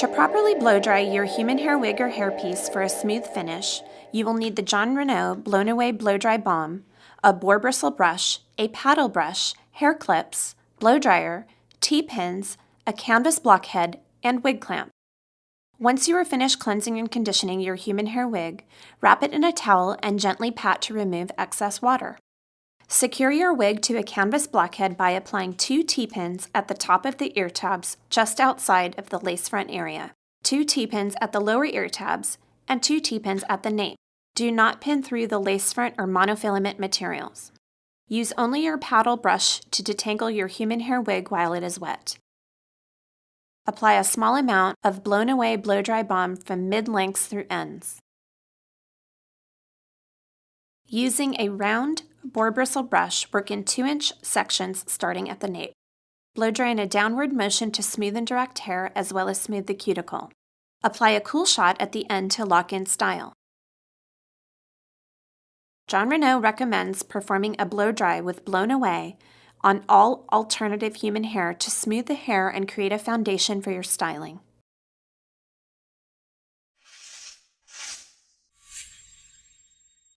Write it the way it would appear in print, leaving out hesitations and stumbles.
To properly blow dry your human hair wig or hairpiece for a smooth finish, you will need the Jon Renau Blown Away Blow Dry Balm, a boar bristle brush, a paddle brush, hair clips, blow dryer, T-pins, a canvas blockhead, and wig clamp. Once you are finished cleansing and conditioning your human hair wig, wrap it in a towel and gently pat to remove excess water. Secure your wig to a canvas blockhead by applying 2 T-pins at the top of the ear tabs just outside of the lace front area, 2 T-pins at the lower ear tabs, and 2 T-pins at the nape. Do not pin through the lace front or monofilament materials. Use only your paddle brush to detangle your human hair wig while it is wet. Apply a small amount of Blown Away Blow Dry Balm from mid-lengths through ends. Using a round boar bristle brush, work in 2-inch sections starting at the nape. Blow dry in a downward motion to smooth and direct hair as well as smooth the cuticle. Apply a cool shot at the end to lock in style. Jon Renau recommends performing a blow dry with Blown Away on all alternative human hair to smooth the hair and create a foundation for your styling.